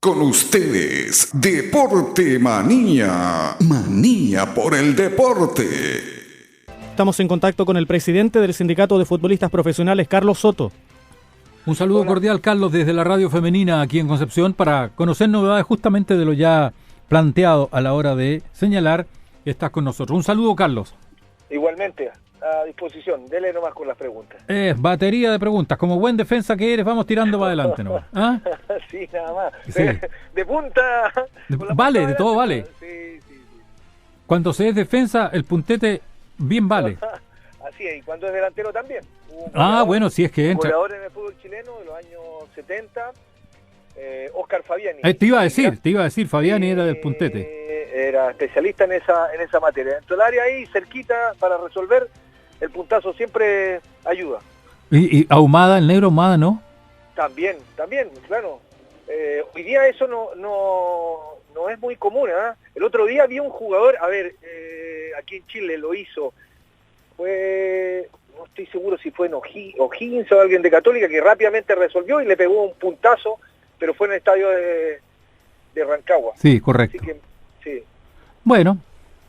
Con ustedes, Deporte Manía. Manía por el deporte. Estamos en contacto con el presidente del Sindicato de Futbolistas Profesionales, Carlos Soto. Un saludo cordial, Carlos, desde la radio femenina aquí en Concepción para conocer novedades justamente de lo ya planteado a la hora de señalar que estás con nosotros. Un saludo, Carlos. Igualmente, a disposición. Dele nomás con las preguntas. Batería de preguntas. Como buen defensa que eres, vamos tirando para adelante nomás. ¿Ah? Sí, nada más. Sí. De punta. Vale, de todo vale. Sí. Cuando se es defensa, el puntete bien vale. Así es, y cuando es delantero también. Bueno, si es que entra. Un goleador en el fútbol chileno de los años 70, Oscar Fabiani. Te iba a decir, Fabiani era del puntete. Era especialista en esa materia. Dentro del área ahí, cerquita, para resolver, el puntazo siempre ayuda. Y Ahumada, el negro Ahumada, ¿no? También, claro. Hoy día eso no es muy común, ¿eh? El otro día había un jugador, aquí en Chile lo hizo, no estoy seguro si fue en O'Higgins o alguien de Católica, que rápidamente resolvió y le pegó un puntazo, pero fue en el estadio de Rancagua. Sí, correcto. Así que, sí. Bueno,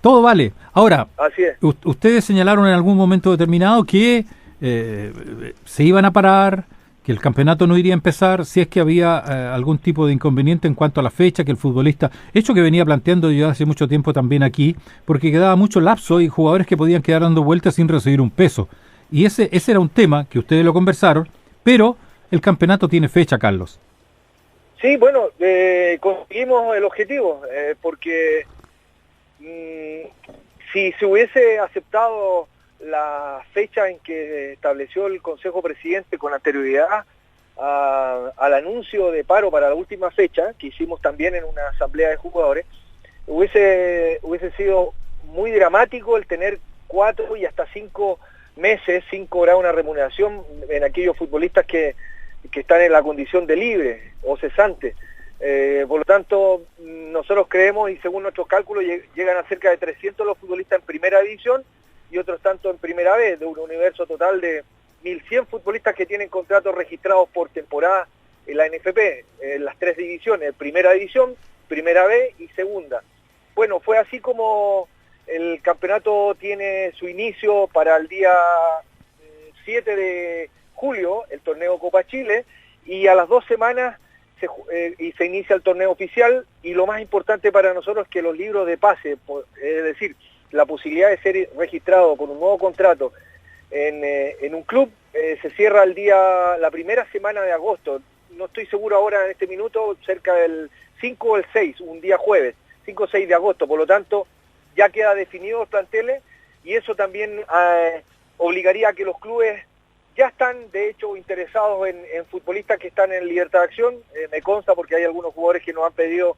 todo vale. Ahora, así es. Ustedes señalaron en algún momento determinado que se iban a parar, que el campeonato no iría a empezar si es que había algún tipo de inconveniente en cuanto a la fecha, que el futbolista, hecho que venía planteando yo hace mucho tiempo también aquí, porque quedaba mucho lapso y jugadores que podían quedar dando vueltas sin recibir un peso. Y ese era un tema que ustedes lo conversaron, pero el campeonato tiene fecha, Carlos. Sí, bueno, conseguimos el objetivo, porque si se hubiese aceptado la fecha en que estableció el Consejo Presidente con anterioridad al anuncio de paro para la última fecha, que hicimos también en una asamblea de jugadores, hubiese sido muy dramático el tener 4 y hasta 5 meses sin cobrar una remuneración en aquellos futbolistas que están en la condición de libre o cesante. Por lo tanto, nosotros creemos, y según nuestros cálculos, llegan a cerca de 300 los futbolistas en primera división y otros tanto en primera B, de un universo total de 1.100 futbolistas que tienen contratos registrados por temporada en la NFP, en las 3 divisiones, primera división, primera B y segunda. Bueno, fue así como el campeonato tiene su inicio para el día 7 de julio, el torneo Copa Chile, y a las 2 semanas se inicia el torneo oficial, y lo más importante para nosotros es que los libros de pase, es decir, la posibilidad de ser registrado con un nuevo contrato en un club, se cierra la primera semana de agosto. No estoy seguro ahora en este minuto, cerca del 5 o el 6, un día jueves, 5 o 6 de agosto. Por lo tanto, ya queda definido los planteles, y eso también obligaría a que los clubes ya están, de hecho, interesados en futbolistas que están en libertad de acción. Me consta porque hay algunos jugadores que nos han pedido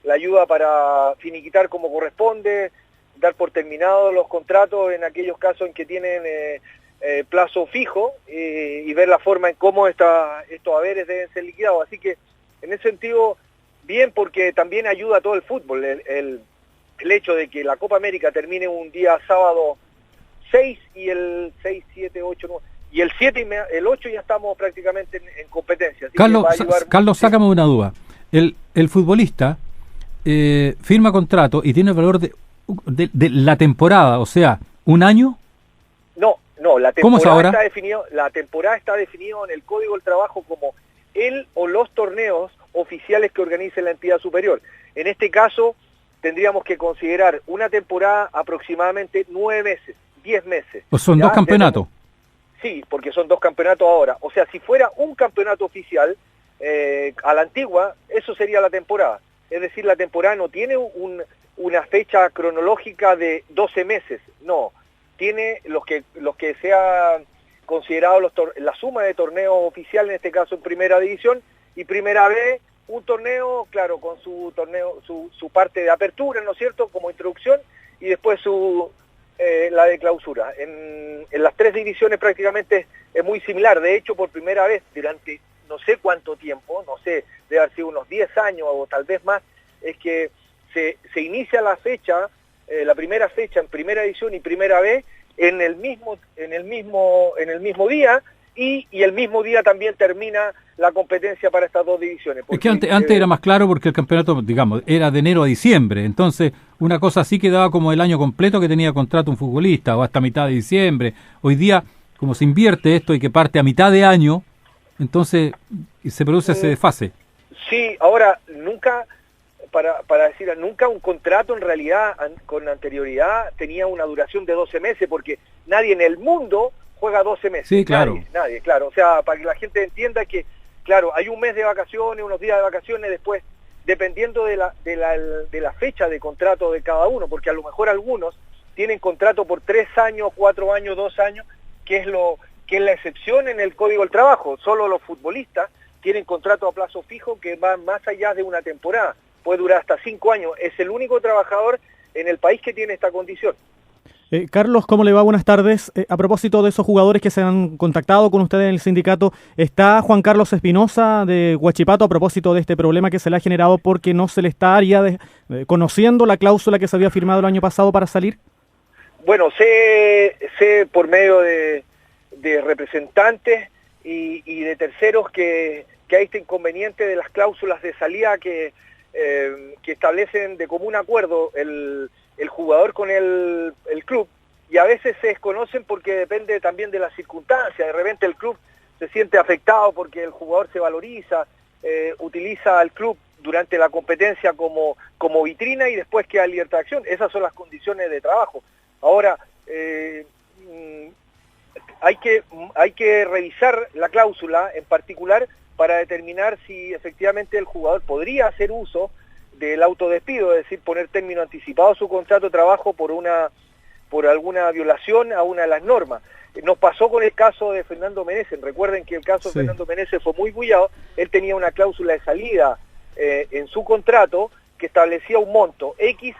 la ayuda para finiquitar como corresponde, dar por terminados los contratos en aquellos casos en que tienen plazo fijo, y ver la forma en cómo estos haberes deben ser liquidados. Así que, en ese sentido, bien, porque también ayuda a todo el fútbol. El hecho de que la Copa América termine un día sábado 6 y el 6, 7, 8, 9... Y el 7 y el 8 ya estamos prácticamente en competencia. Así Carlos, sácame una duda. El futbolista firma contrato y tiene el valor de la temporada, o sea, ¿un año? No, la ¿Cómo es ahora? La temporada está definido en el Código del Trabajo como el o los torneos oficiales que organice la entidad superior. En este caso, tendríamos que considerar una temporada aproximadamente 9 meses, 10 meses. ¿O son 2 campeonatos? Sí, porque son 2 campeonatos ahora. O sea, si fuera un campeonato oficial, a la antigua, eso sería la temporada. Es decir, la temporada no tiene una fecha cronológica de 12 meses, no. Tiene los que sea considerado la suma de torneos oficiales, en este caso en primera división, y primera B, un torneo, claro, con su parte de apertura, ¿no es cierto?, como introducción, y después la de clausura. En las 3 divisiones prácticamente es muy similar. De hecho, por primera vez durante no sé cuánto tiempo, no sé, debe haber sido unos 10 años o tal vez más, es que se inicia la fecha, la primera fecha en primera división y primera B en el mismo día, y el mismo día también termina la competencia para estas dos divisiones. Es que antes era más claro porque el campeonato, digamos, era de enero a diciembre, entonces una cosa así quedaba como el año completo que tenía contrato un futbolista, o hasta mitad de diciembre. Hoy día, como se invierte esto y que parte a mitad de año, entonces se produce ese desfase. Sí, ahora, nunca, para decir, nunca un contrato en realidad con anterioridad tenía una duración de 12 meses, porque nadie en el mundo juega 12 meses. Sí, claro. Nadie, claro. O sea, para que la gente entienda que, claro, hay un mes de vacaciones, unos días de vacaciones, después, dependiendo de la fecha de contrato de cada uno, porque a lo mejor algunos tienen contrato por 3 años, 4 años, 2 años, que es la excepción en el Código del Trabajo. Solo los futbolistas tienen contrato a plazo fijo que va más allá de una temporada, puede durar hasta 5 años. Es el único trabajador en el país que tiene esta condición. Carlos, ¿cómo le va? Buenas tardes. A propósito de esos jugadores que se han contactado con ustedes en el sindicato, ¿está Juan Carlos Espinosa de Huachipato a propósito de este problema que se le ha generado porque no se le está conociendo la cláusula que se había firmado el año pasado para salir? Bueno, sé por medio de representantes y de terceros que hay este inconveniente de las cláusulas de salida que establecen de común acuerdo el jugador con el club, y a veces se desconocen porque depende también de las circunstancias. De repente el club se siente afectado porque el jugador se valoriza, utiliza al club durante la competencia como vitrina y después queda libertad de acción. Esas son las condiciones de trabajo. Ahora, hay que revisar la cláusula en particular para determinar si efectivamente el jugador podría hacer uso del autodespido, es decir, poner término anticipado a su contrato de trabajo por alguna violación a una de las normas. Nos pasó con el caso de Fernando Meneses. Recuerden que el caso de Fernando Meneses fue muy bullado. Él tenía una cláusula de salida en su contrato que establecía un monto X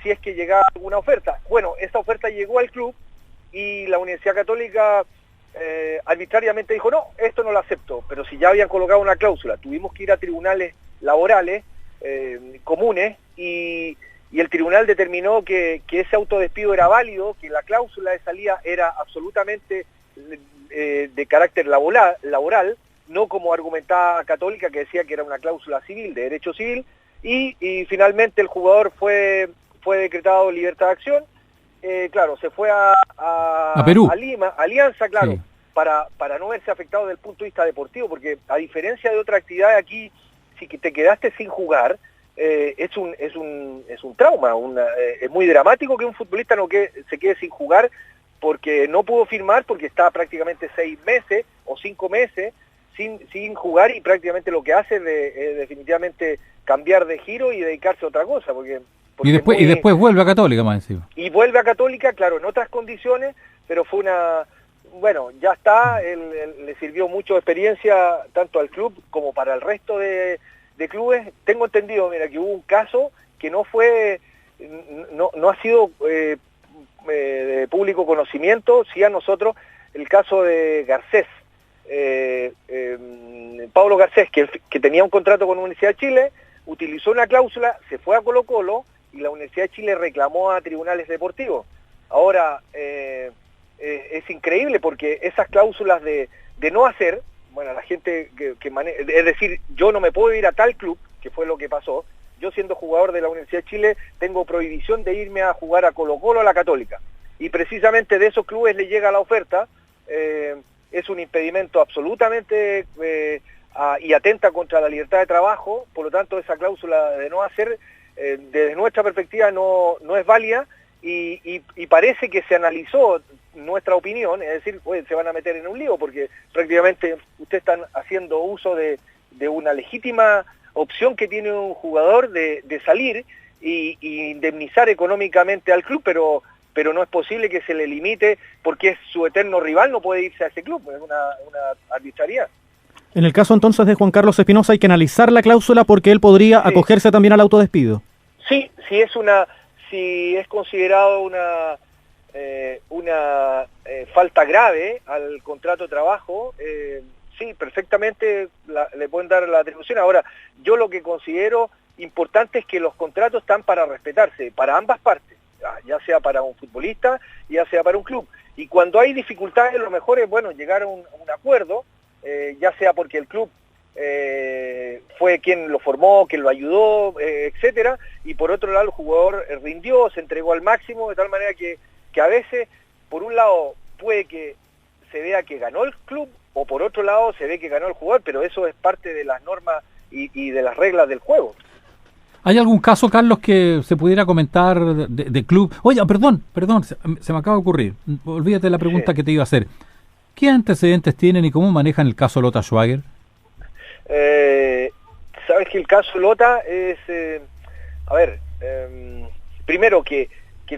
si es que llegaba alguna oferta. Bueno, esa oferta llegó al club y la Universidad Católica arbitrariamente dijo, no, esto no lo acepto, pero si ya habían colocado una cláusula, tuvimos que ir a tribunales laborales comunes y el tribunal determinó que ese autodespido era válido, que la cláusula de salida era absolutamente de carácter laboral, no como argumentaba Católica, que decía que era una cláusula civil, de derecho civil, y finalmente el jugador fue decretado libertad de acción. Claro, se fue a Perú, a Lima, Alianza, claro, sí, para no verse afectado desde el punto de vista deportivo, porque a diferencia de otra actividad aquí, si te quedaste sin jugar, es un trauma, es muy dramático que un futbolista se quede sin jugar porque no pudo firmar, porque está prácticamente 6 meses o 5 meses sin jugar, y prácticamente lo que hace es definitivamente cambiar de giro y dedicarse a otra cosa, porque y después vuelve a Católica más encima. Y vuelve a Católica, claro, en otras condiciones, pero fue bueno, ya está, le sirvió mucho de experiencia tanto al club como para el resto de clubes. Tengo entendido, mira, que hubo un caso que no ha sido de público conocimiento, sí a nosotros, el caso de Garcés, Pablo Garcés, que tenía un contrato con la Universidad de Chile, utilizó una cláusula, se fue a Colo-Colo, y la Universidad de Chile reclamó a tribunales deportivos. Ahora, es increíble porque esas cláusulas de no hacer, bueno, la gente que maneja, es decir, yo no me puedo ir a tal club, que fue lo que pasó. Yo, siendo jugador de la Universidad de Chile, tengo prohibición de irme a jugar a Colo-Colo, a la Católica. Y precisamente de esos clubes le llega la oferta. Es un impedimento absolutamente y atenta contra la libertad de trabajo. Por lo tanto, esa cláusula de no hacer, desde nuestra perspectiva, no es válida, y parece que se analizó nuestra opinión, es decir, pues, se van a meter en un lío porque prácticamente ustedes están haciendo uso de una legítima opción que tiene un jugador de salir y indemnizar económicamente al club, pero no es posible que se le limite porque es su eterno rival, no puede irse a ese club, es una arbitrariedad. En el caso entonces de Juan Carlos Espinosa hay que analizar la cláusula porque él podría acogerse también al autodespido. Sí, si es considerado una falta grave al contrato de trabajo, sí, perfectamente le pueden dar la atribución. Ahora, yo lo que considero importante es que los contratos están para respetarse, para ambas partes, ya sea para un futbolista, ya sea para un club. Y cuando hay dificultades, lo mejor es, bueno, llegar a un acuerdo, ya sea porque el club fue quien lo formó, quien lo ayudó, etcétera, y por otro lado el jugador rindió, se entregó al máximo, de tal manera que a veces, por un lado, puede que se vea que ganó el club, o por otro lado se ve que ganó el jugador, pero eso es parte de las normas y de las reglas del juego. ¿Hay algún caso, Carlos, que se pudiera comentar de club? Oye, perdón, se me acaba de ocurrir. Olvídate de la pregunta que te iba a hacer. ¿Qué antecedentes tienen y cómo manejan el caso Lota Schwager? Sabes que el caso Lota es, primero que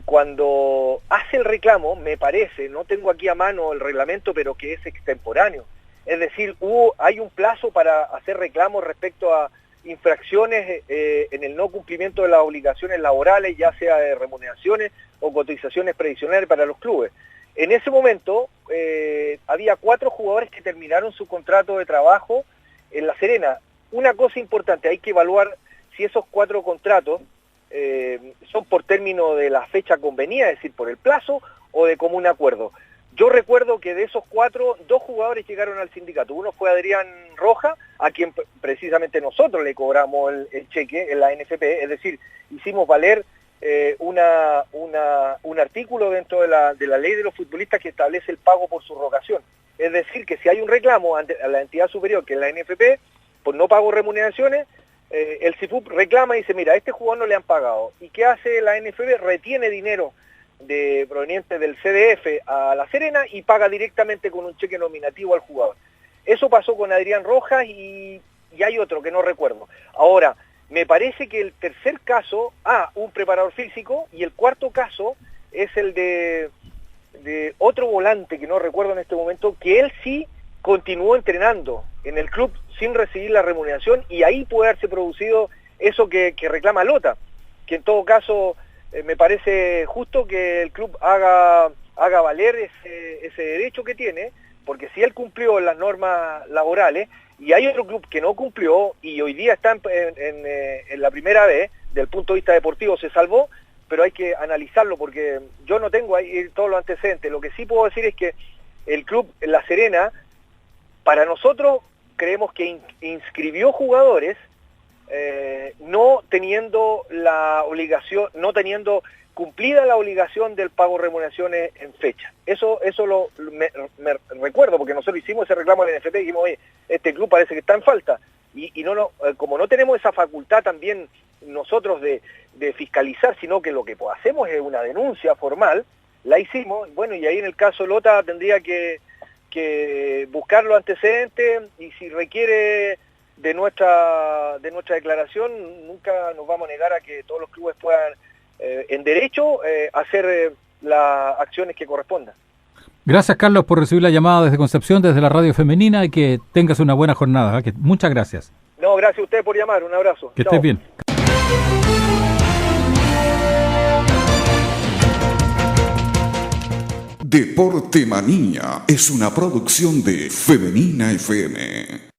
cuando hace el reclamo, me parece, no tengo aquí a mano el reglamento, pero que es extemporáneo. Es decir, hay un plazo para hacer reclamos respecto a infracciones en el no cumplimiento de las obligaciones laborales, ya sea de remuneraciones o cotizaciones previsionales para los clubes. En ese momento había 4 jugadores que terminaron su contrato de trabajo en La Serena. Una cosa importante, hay que evaluar si esos 4 contratos son por término de la fecha convenida, es decir, por el plazo o de común acuerdo. Yo recuerdo que de esos 4, 2 jugadores llegaron al sindicato. Uno fue Adrián Roja, a quien precisamente nosotros le cobramos el cheque en la NFP, es decir, hicimos valer un artículo dentro de la ley de los futbolistas que establece el pago por subrogación. Es decir, que si hay un reclamo ante la entidad superior, que es la NFP, por no pago remuneraciones, el CIFUP reclama y dice, mira, a este jugador no le han pagado. ¿Y qué hace la NFP? Retiene dinero proveniente del CDF a La Serena y paga directamente con un cheque nominativo al jugador. Eso pasó con Adrián Rojas y hay otro que no recuerdo. Ahora, me parece que el tercer caso, un preparador físico, y el cuarto caso es el de otro volante que no recuerdo en este momento, que él sí continuó entrenando en el club sin recibir la remuneración, y ahí puede haberse producido eso que reclama Lota, que en todo caso me parece justo que el club haga valer ese derecho que tiene, porque si él cumplió las normas laborales, y hay otro club que no cumplió, y hoy día está en la primera vez, del punto de vista deportivo se salvó, pero hay que analizarlo, porque yo no tengo ahí todos los antecedentes. Lo que sí puedo decir es que el club La Serena, para nosotros, creemos que inscribió jugadores no teniendo la obligación, no teniendo cumplida la obligación del pago de remuneraciones en fecha. Eso me recuerdo, porque nosotros hicimos ese reclamo en el NFP y dijimos, oye, este club parece que está en falta. Y como no tenemos esa facultad también nosotros de fiscalizar, sino que lo que hacemos es una denuncia formal, la hicimos, bueno, y ahí en el caso Lota tendría que buscar los antecedentes, y si requiere de nuestra declaración, nunca nos vamos a negar a que todos los clubes puedan, en derecho, hacer las acciones que correspondan. Gracias, Carlos, por recibir la llamada desde Concepción, desde la Radio Femenina, y que tengas una buena jornada. Muchas gracias. No, gracias a usted por llamar. Un abrazo. Que Chao. estés bien. Deporte Manía es una producción de Femenina FM.